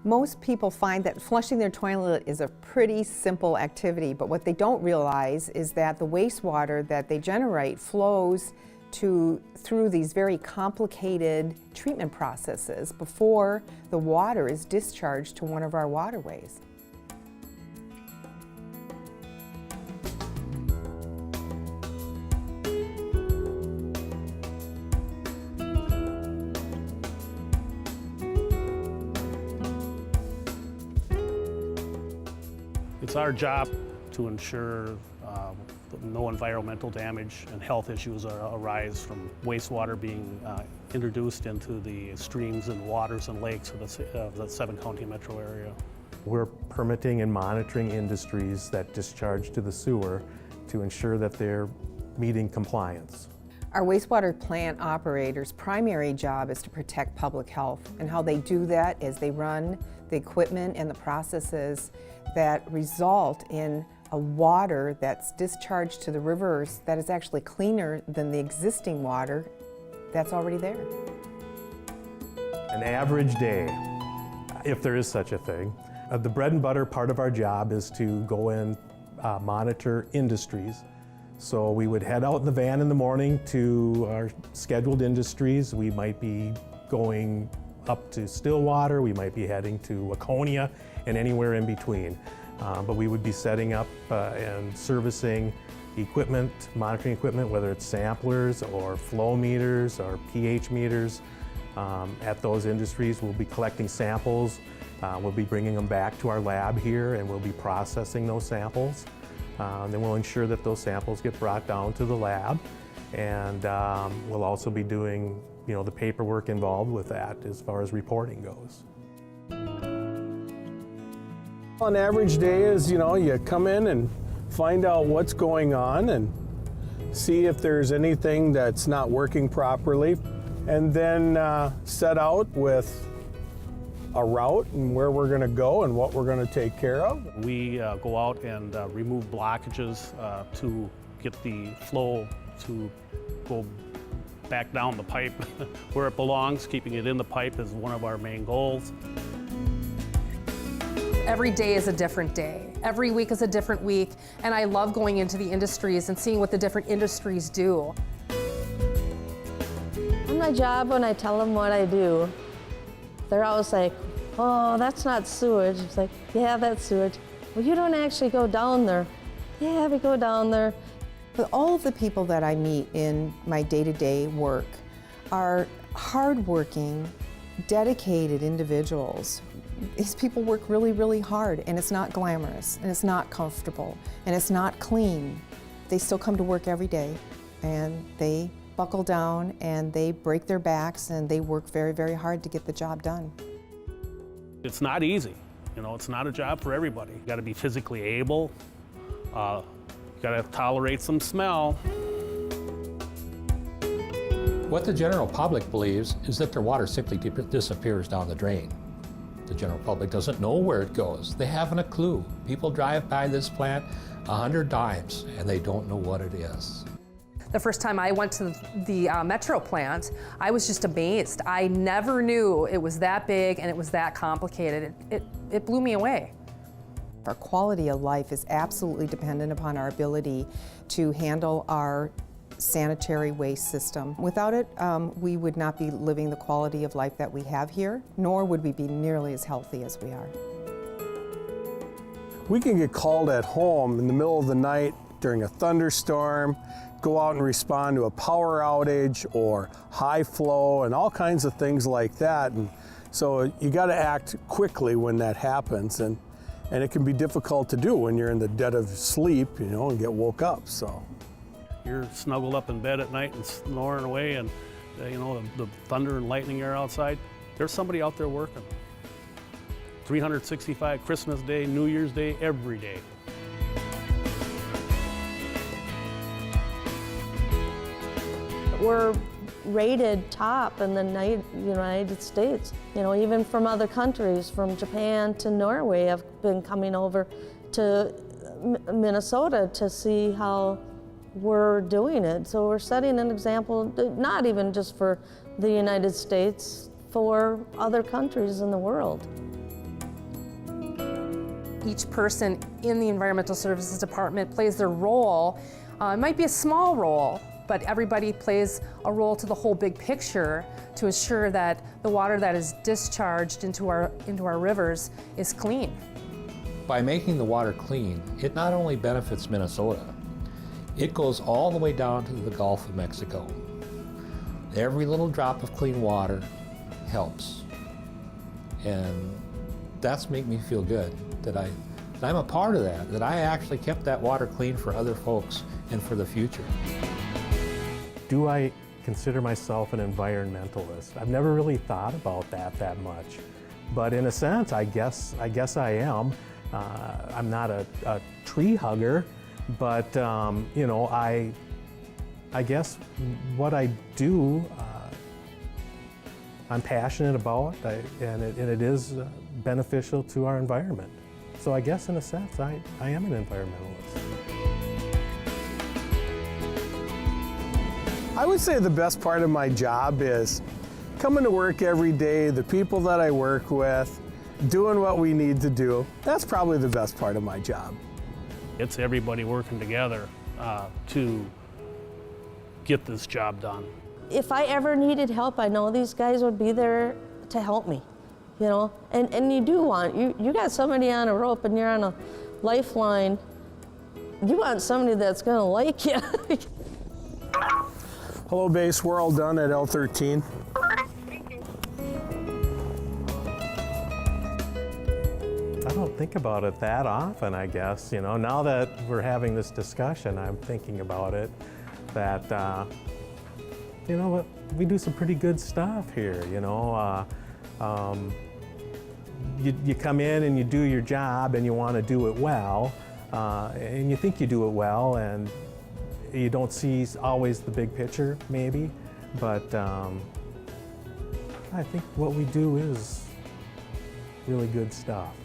Most people find that flushing their toilet is a pretty simple activity, but what they don't realize is that the wastewater that they generate flows through these very complicated treatment processes before the water is discharged to one of our waterways. It's our job to ensure no environmental damage and health issues arise from wastewater being introduced into the streams and waters and lakes of the 7-county metro area. We're permitting and monitoring industries that discharge to the sewer to ensure that they're meeting compliance. Our wastewater plant operators' primary job is to protect public health, and how they do that is they run the equipment and the processes that result in a water that's discharged to the rivers that is actually cleaner than the existing water that's already there. An average day, if there is such a thing. The bread and butter part of our job is to go and monitor industries. So we would head out in the van in the morning to our scheduled industries. We might be going up to Stillwater, we might be heading to Waconia, and anywhere in between. But we would be setting up and servicing equipment, monitoring equipment, whether it's samplers or flow meters or pH meters. At those industries, we'll be collecting samples. We'll be bringing them back to our lab here, and we'll be processing those samples. Then we'll ensure that those samples get brought down to the lab, and we'll also be doing, the paperwork involved with that as far as reporting goes. An average day is, you come in and find out what's going on and see if there's anything that's not working properly, and then set out with a route and where we're going to go and what we're going to take care of. We go out and remove blockages to get the flow to go back down the pipe where it belongs. Keeping it in the pipe is one of our main goals. Every day is a different day. Every week is a different week, and I love going into the industries and seeing what the different industries do. On my job, when I tell them what I do, they're always like, oh, that's not sewage. It's like, yeah, that's sewage. Well, you don't actually go down there. Yeah, we go down there. But all of the people that I meet in my day-to-day work are hardworking, dedicated individuals. These people work really, really hard, and it's not glamorous, and it's not comfortable, and it's not clean. They still come to work every day, and they buckle down, and they break their backs, and they work very, very hard to get the job done. It's not easy. It's not a job for everybody. You got to be physically able. You got to tolerate some smell. What the general public believes is that their water simply disappears down the drain. The general public doesn't know where it goes. They haven't a clue. People drive by this plant 100 times and they don't know what it is. The first time I went to the Metro plant, I was just amazed. I never knew it was that big and it was that complicated. It blew me away. Our quality of life is absolutely dependent upon our ability to handle our sanitary waste system. Without it, we would not be living the quality of life that we have here, nor would we be nearly as healthy as we are. We can get called at home in the middle of the night during a thunderstorm, go out and respond to a power outage or high flow and all kinds of things like that. And so you got to act quickly when that happens, and it can be difficult to do when you're in the dead of sleep, and get woke up. So You're snuggled up in bed at night and snoring away, and the thunder and lightning are outside. There's somebody out there working. 365, Christmas Day, New Year's Day, every day. We're rated top in the United States. Even from other countries, from Japan to Norway, have been coming over to Minnesota to see how we're doing it. So we're setting an example, not even just for the United States, for other countries in the world. each person in the Environmental Services Department plays their role. It might be a small role, but everybody plays a role to the whole big picture to ensure that the water that is discharged into our rivers is clean. By making the water clean, it not only benefits Minnesota, it goes all the way down to the Gulf of Mexico. Every little drop of clean water helps. And that's made me feel good that I'm a part of that I actually kept that water clean for other folks and for the future. Do I consider myself an environmentalist? I've never really thought about that much. But in a sense, I guess I am. I'm not a tree hugger, but you know, I guess what I do, I'm passionate about, and it is beneficial to our environment. So I guess in a sense, I am an environmentalist. I would say the best part of my job is coming to work every day, the people that I work with, doing what we need to do. That's probably the best part of my job. It's everybody working together to get this job done. If I ever needed help, I know these guys would be there to help me, you know? And you do want, you got somebody on a rope and you're on a lifeline, you want somebody that's gonna like you. Hello base, we're all done at L13. I don't think about it that often, I guess. You know, now that we're having this discussion, I'm thinking about it, that, you know, we do some pretty good stuff here, you know. You come in and you do your job and you want to do it well, and you think you do it well, and you don't see always the big picture, maybe, but I think what we do is really good stuff.